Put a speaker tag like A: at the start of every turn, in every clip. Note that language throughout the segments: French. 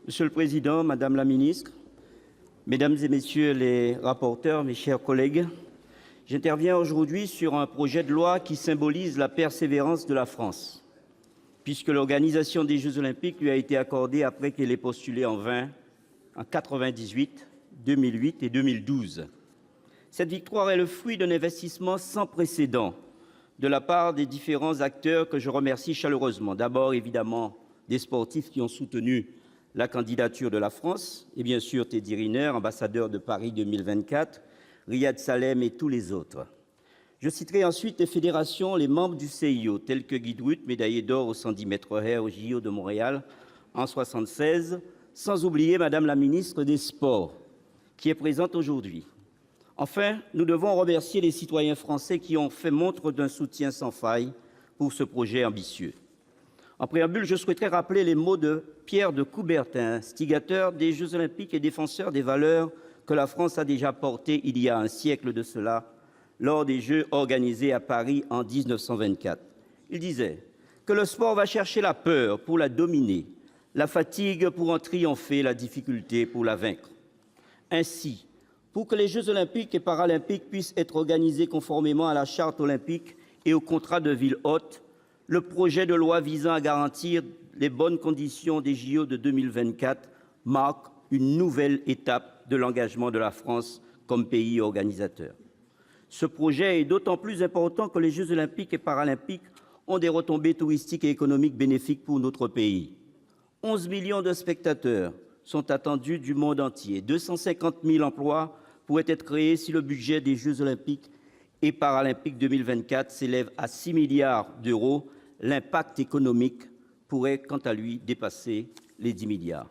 A: Monsieur le Président, Madame la Ministre, Mesdames et Messieurs les rapporteurs, mes chers collègues, j'interviens aujourd'hui sur un projet de loi qui symbolise la persévérance de la France, puisque l'organisation des Jeux Olympiques lui a été accordée après qu'elle ait postulé en vain en 1998, 2008 et 2012. Cette victoire est le fruit d'un investissement sans précédent de la part des différents acteurs que je remercie chaleureusement. D'abord, évidemment, des sportifs qui ont soutenu la candidature de la France, et bien sûr Teddy Riner, ambassadeur de Paris 2024, Riyad Salem et tous les autres. Je citerai ensuite les fédérations, les membres du CIO, tels que Guy Druth, médaillé d'or au 110 mètres haies au JO de Montréal en 1976, sans oublier Madame la ministre des Sports, qui est présente aujourd'hui. Enfin, nous devons remercier les citoyens français qui ont fait montre d'un soutien sans faille pour ce projet ambitieux. En préambule, je souhaiterais rappeler les mots de Pierre de Coubertin, instigateur des Jeux Olympiques et défenseur des valeurs que la France a déjà portées il y a un siècle de cela, lors des Jeux organisés à Paris en 1924. Il disait que le sport va chercher la peur pour la dominer, la fatigue pour en triompher, la difficulté pour la vaincre. Ainsi, pour que les Jeux Olympiques et Paralympiques puissent être organisés conformément à la Charte olympique et au contrat de ville hôte, le projet de loi visant à garantir les bonnes conditions des JO de 2024 marque une nouvelle étape de l'engagement de la France comme pays organisateur. Ce projet est d'autant plus important que les Jeux Olympiques et Paralympiques ont des retombées touristiques et économiques bénéfiques pour notre pays. 11 millions de spectateurs sont attendus du monde entier. 250 000 emplois pourraient être créés si le budget des Jeux Olympiques et Paralympiques 2024 s'élève à 6 milliards d'euros. L'impact économique pourrait, quant à lui, dépasser les 10 milliards.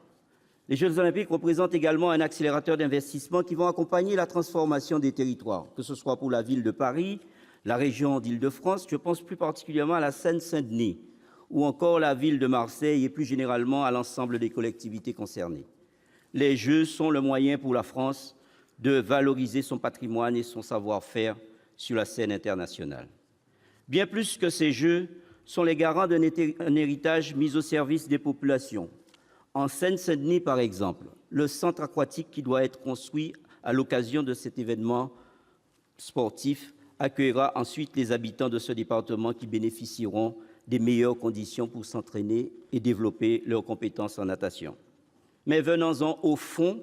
A: Les Jeux Olympiques représentent également un accélérateur d'investissement qui vont accompagner la transformation des territoires, que ce soit pour la ville de Paris, la région d'Île-de-France, je pense plus particulièrement à la Seine-Saint-Denis, ou encore la ville de Marseille et plus généralement à l'ensemble des collectivités concernées. Les Jeux sont le moyen pour la France de valoriser son patrimoine et son savoir-faire sur la scène internationale. Bien plus que ces Jeux sont les garants d'un héritage mis au service des populations. En Seine-Saint-Denis, par exemple, le centre aquatique qui doit être construit à l'occasion de cet événement sportif accueillera ensuite les habitants de ce département qui bénéficieront des meilleures conditions pour s'entraîner et développer leurs compétences en natation. Mais venons-en au fond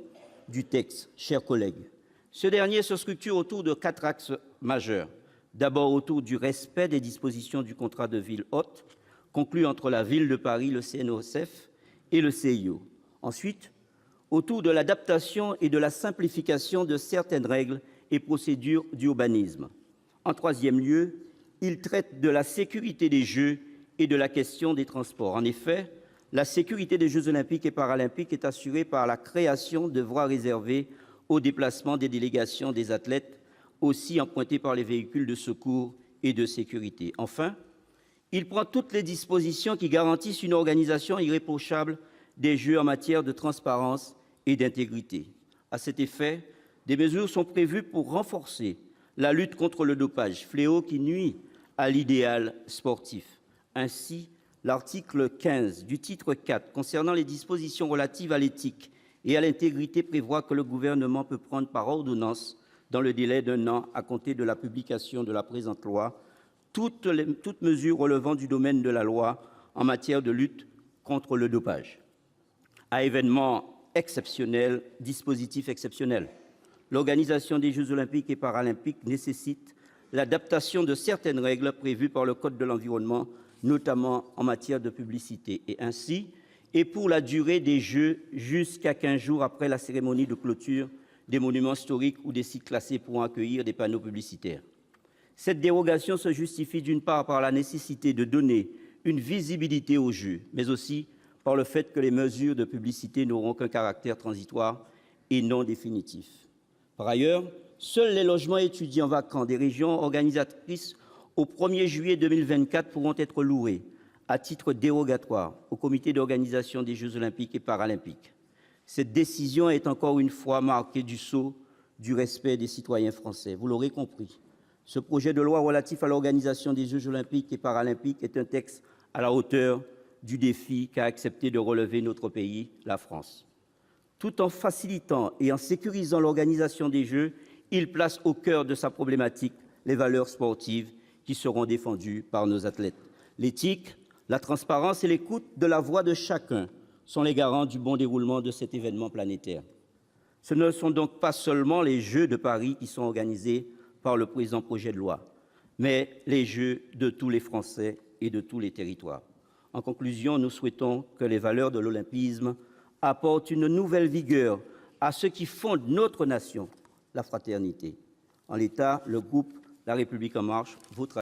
A: du texte, chers collègues. Ce dernier se structure autour de 4 axes majeurs. D'abord autour du respect des dispositions du contrat de ville hôte, conclu entre la Ville de Paris, le CNOSF et le CIO. Ensuite, autour de l'adaptation et de la simplification de certaines règles et procédures d'urbanisme. En troisième lieu, il traite de la sécurité des Jeux et de la question des transports. En effet, la sécurité des Jeux Olympiques et Paralympiques est assurée par la création de voies réservées au déplacement des délégations des athlètes, aussi empruntés par les véhicules de secours et de sécurité. Enfin, il prend toutes les dispositions qui garantissent une organisation irréprochable des Jeux en matière de transparence et d'intégrité. À cet effet, des mesures sont prévues pour renforcer la lutte contre le dopage, fléau qui nuit à l'idéal sportif. Ainsi, l'article 15 du titre 4 concernant les dispositions relatives à l'éthique et à l'intégrité prévoit que le gouvernement peut prendre par ordonnance dans le délai d'1 an à compter de la publication de la présente loi, toutes mesures relevant du domaine de la loi en matière de lutte contre le dopage. À événement exceptionnel, dispositif exceptionnel, l'organisation des Jeux Olympiques et Paralympiques nécessite l'adaptation de certaines règles prévues par le Code de l'environnement, notamment en matière de publicité. Et ainsi, et pour la durée des Jeux jusqu'à 15 jours après la cérémonie de clôture, des monuments historiques ou des sites classés pourront accueillir des panneaux publicitaires. Cette dérogation se justifie d'une part par la nécessité de donner une visibilité aux Jeux, mais aussi par le fait que les mesures de publicité n'auront qu'un caractère transitoire et non définitif. Par ailleurs, seuls les logements étudiants vacants des régions organisatrices au 1er juillet 2024 pourront être loués à titre dérogatoire au comité d'organisation des Jeux Olympiques et Paralympiques. Cette décision est encore une fois marquée du sceau du respect des citoyens français. Vous l'aurez compris, ce projet de loi relatif à l'organisation des Jeux Olympiques et Paralympiques est un texte à la hauteur du défi qu'a accepté de relever notre pays, la France. Tout en facilitant et en sécurisant l'organisation des Jeux, il place au cœur de sa problématique les valeurs sportives qui seront défendues par nos athlètes. L'éthique, la transparence et l'écoute de la voix de chacun sont les garants du bon déroulement de cet événement planétaire. Ce ne sont donc pas seulement les Jeux de Paris qui sont organisés par le présent projet de loi, mais les Jeux de tous les Français et de tous les territoires. En conclusion, nous souhaitons que les valeurs de l'olympisme apportent une nouvelle vigueur à ce qui fonde notre nation, la fraternité. En l'état, le groupe La République En Marche votera